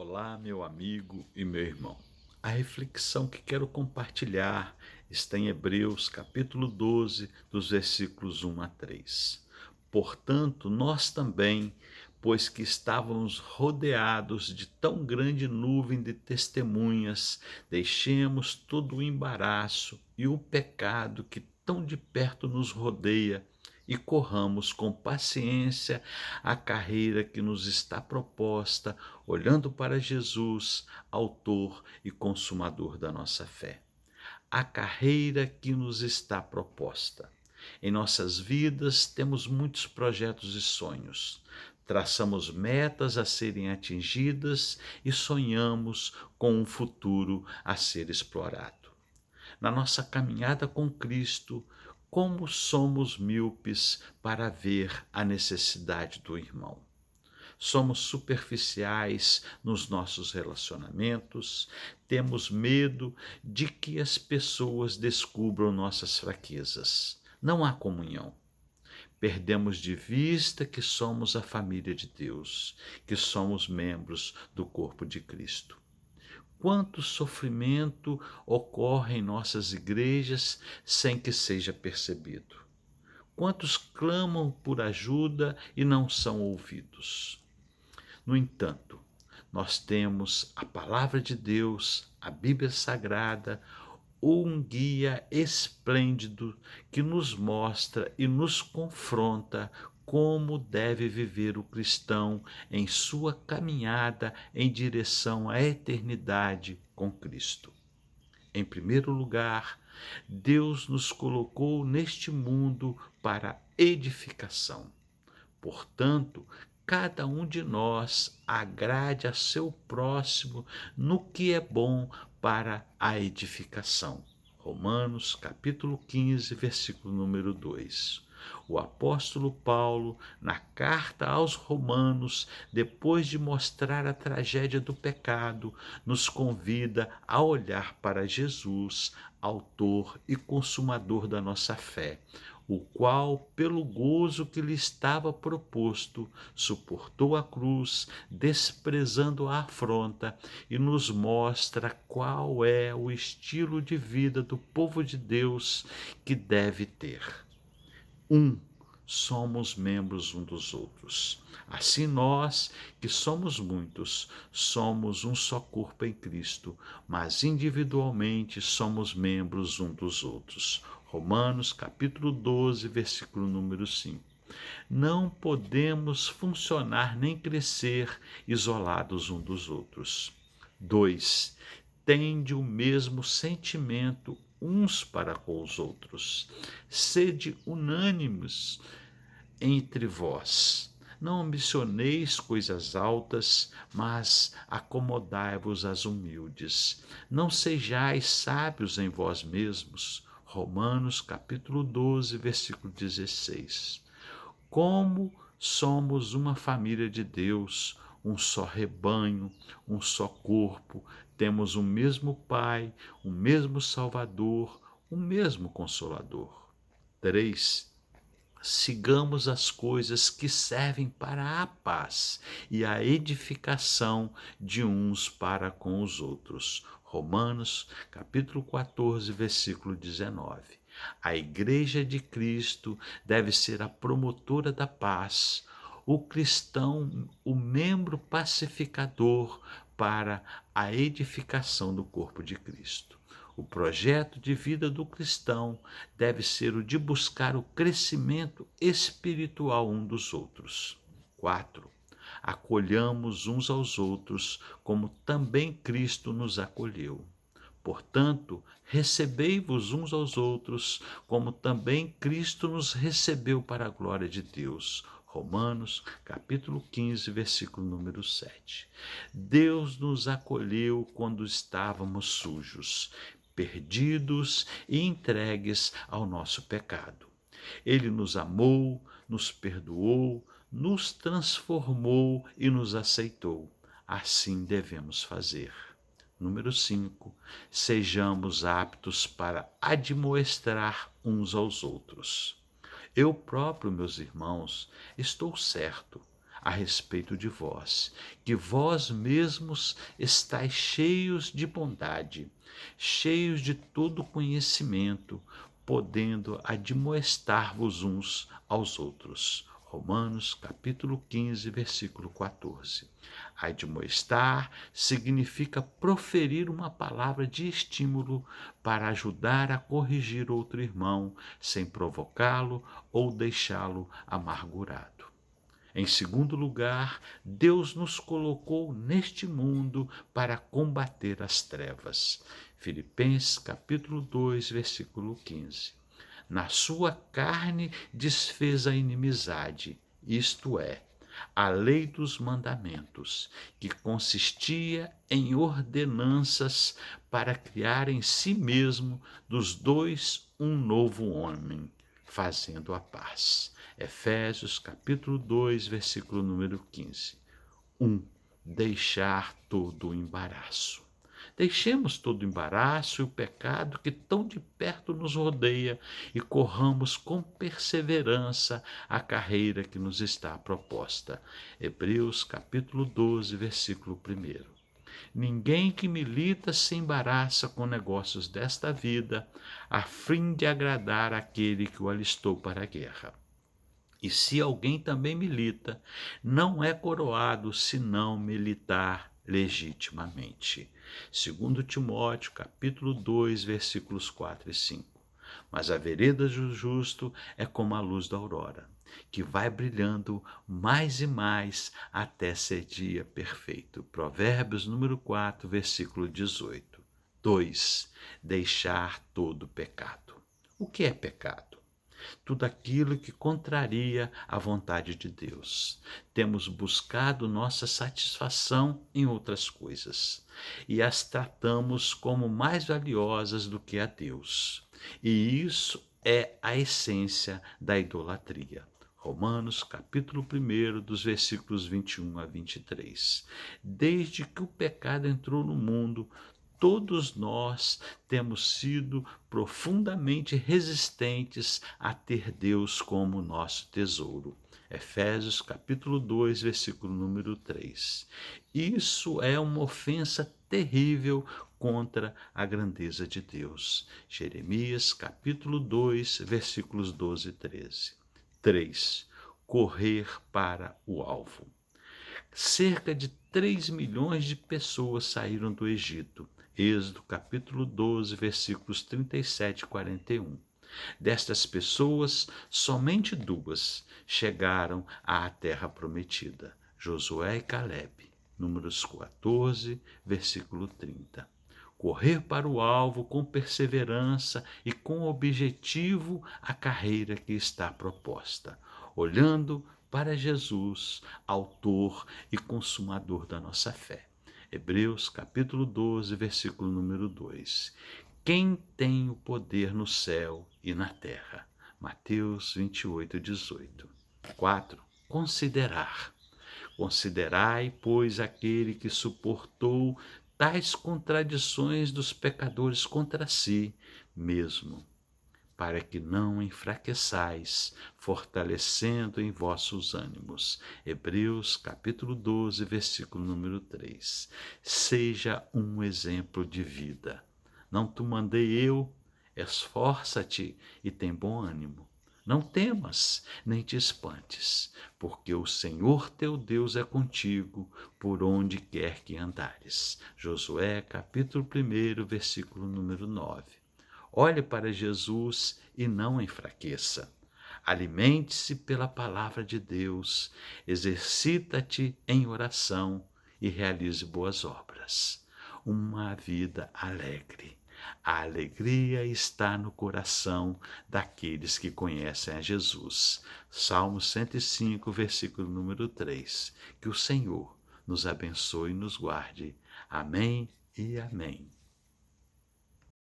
Olá, meu amigo e meu irmão. A reflexão que quero compartilhar está em Hebreus, capítulo 12, dos versículos 1 a 3. Portanto, nós também, pois que estávamos rodeados de tão grande nuvem de testemunhas, deixemos todo o embaraço e o pecado que tão de perto nos rodeia e corramos com paciência a carreira que nos está proposta, olhando para Jesus, autor e consumador da nossa fé. A carreira que nos está proposta. Em nossas vidas temos muitos projetos e sonhos. Traçamos metas a serem atingidas e sonhamos com um futuro a ser explorado. Na nossa caminhada com Cristo, como somos míopes para ver a necessidade do irmão. Somos superficiais nos nossos relacionamentos, temos medo de que as pessoas descubram nossas fraquezas. Não há comunhão. Perdemos de vista que somos a família de Deus, que somos membros do corpo de Cristo. Quanto sofrimento ocorre em nossas igrejas sem que seja percebido? Quantos clamam por ajuda e não são ouvidos? No entanto, nós temos a palavra de Deus, a Bíblia Sagrada, um guia esplêndido que nos mostra e nos confronta como deve viver o cristão em sua caminhada em direção à eternidade com Cristo. Em primeiro lugar, Deus nos colocou neste mundo para edificação. Portanto, cada um de nós agrade a seu próximo no que é bom para a edificação. Romanos, capítulo 15, versículo número 2. O apóstolo Paulo, na carta aos Romanos, depois de mostrar a tragédia do pecado, nos convida a olhar para Jesus, autor e consumador da nossa fé, o qual, pelo gozo que lhe estava proposto, suportou a cruz, desprezando a afronta, e nos mostra qual é o estilo de vida do povo de Deus que deve ter. Somos membros um dos outros. Assim nós, que somos muitos, somos um só corpo em Cristo, mas individualmente somos membros um dos outros. Romanos capítulo 12, versículo número 5. Não podemos funcionar nem crescer isolados um dos outros. 2. Tende o mesmo sentimento uns para com os outros. Sede unânimes entre vós. Não ambicioneis coisas altas, mas acomodai-vos às humildes. Não sejais sábios em vós mesmos. Romanos capítulo 12, versículo 16. Como somos uma família de Deus, um só rebanho, um só corpo, temos o mesmo Pai, o mesmo Salvador, o mesmo Consolador. 3. Sigamos as coisas que servem para a paz e a edificação de uns para com os outros. Romanos, capítulo 14, versículo 19. A Igreja de Cristo deve ser a promotora da paz, o cristão, o membro pacificador para a edificação do corpo de Cristo. O projeto de vida do cristão deve ser o de buscar o crescimento espiritual um dos outros. 4. Acolhamos uns aos outros, como também Cristo nos acolheu. Portanto, recebei-vos uns aos outros, como também Cristo nos recebeu para a glória de Deus. Romanos, capítulo 15, versículo número 7. Deus nos acolheu quando estávamos sujos, perdidos e entregues ao nosso pecado. Ele nos amou, nos perdoou, nos transformou e nos aceitou. Assim devemos fazer. Número 5. Sejamos aptos para admoestrar uns aos outros. Eu próprio, meus irmãos, estou certo. a respeito de vós, que vós mesmos estáis cheios de bondade, cheios de todo conhecimento, podendo admoestar-vos uns aos outros. Romanos capítulo 15, versículo 14. Admoestar significa proferir uma palavra de estímulo para ajudar a corrigir outro irmão, sem provocá-lo ou deixá-lo amargurado. Em segundo lugar, Deus nos colocou neste mundo para combater as trevas. Filipenses capítulo 2, versículo 15. Na sua carne desfez a inimizade, isto é, a lei dos mandamentos, que consistia em ordenanças para criar em si mesmo dos dois um novo homem, fazendo a paz. Efésios capítulo 2, versículo número 15. 1. Deixar todo o embaraço. Deixemos todo o embaraço e o pecado que tão de perto nos rodeia e corramos com perseverança a carreira que nos está proposta. Hebreus capítulo 12, versículo 1. Ninguém que milita se embaraça com negócios desta vida, a fim de agradar aquele que o alistou para a guerra. E se alguém também milita, não é coroado senão militar legitimamente. Segundo Timóteo, capítulo 2, versículos 4 e 5. Mas a vereda do justo é como a luz da aurora, que vai brilhando mais e mais até ser dia perfeito. Provérbios número 4, versículo 18. 2. Deixar todo pecado. O que é pecado? Tudo aquilo que contraria a vontade de Deus. Temos buscado nossa satisfação em outras coisas e as tratamos como mais valiosas do que a Deus. E isso é a essência da idolatria. Romanos capítulo 1, dos versículos 21 a 23. Desde que o pecado entrou no mundo, todos nós temos sido profundamente resistentes a ter Deus como nosso tesouro. Efésios capítulo 2, versículo número 3. Isso é uma ofensa terrível contra a grandeza de Deus. Jeremias capítulo 2, versículos 12 e 13. 3. Correr para o alvo. Cerca de 3 milhões de pessoas saíram do Egito. Êxodo capítulo 12, versículos 37 e 41. Destas pessoas, somente 2 chegaram à terra prometida, Josué e Calebe. Números 14, versículo 30. Correr para o alvo com perseverança e com objetivo a carreira que está proposta, olhando para Jesus, autor e consumador da nossa fé. Hebreus capítulo 12, versículo número 2. Quem tem o poder no céu e na terra? Mateus 28, 18. 4. Considerar. Considerai, pois, aquele que suportou tais contradições dos pecadores contra si mesmo, para que não enfraqueçais, fortalecendo em vossos ânimos. Hebreus capítulo 12, versículo número 3. Seja um exemplo de vida. Não te mandei eu, esforça-te e tem bom ânimo. Não temas, nem te espantes, porque o Senhor teu Deus é contigo, por onde quer que andares. Josué capítulo 1, versículo número 9. Olhe para Jesus e não enfraqueça. Alimente-se pela palavra de Deus, exercita-te em oração e realize boas obras. Uma vida alegre. A alegria está no coração daqueles que conhecem a Jesus. Salmo 105, versículo número 3. Que o Senhor nos abençoe e nos guarde. Amém e amém.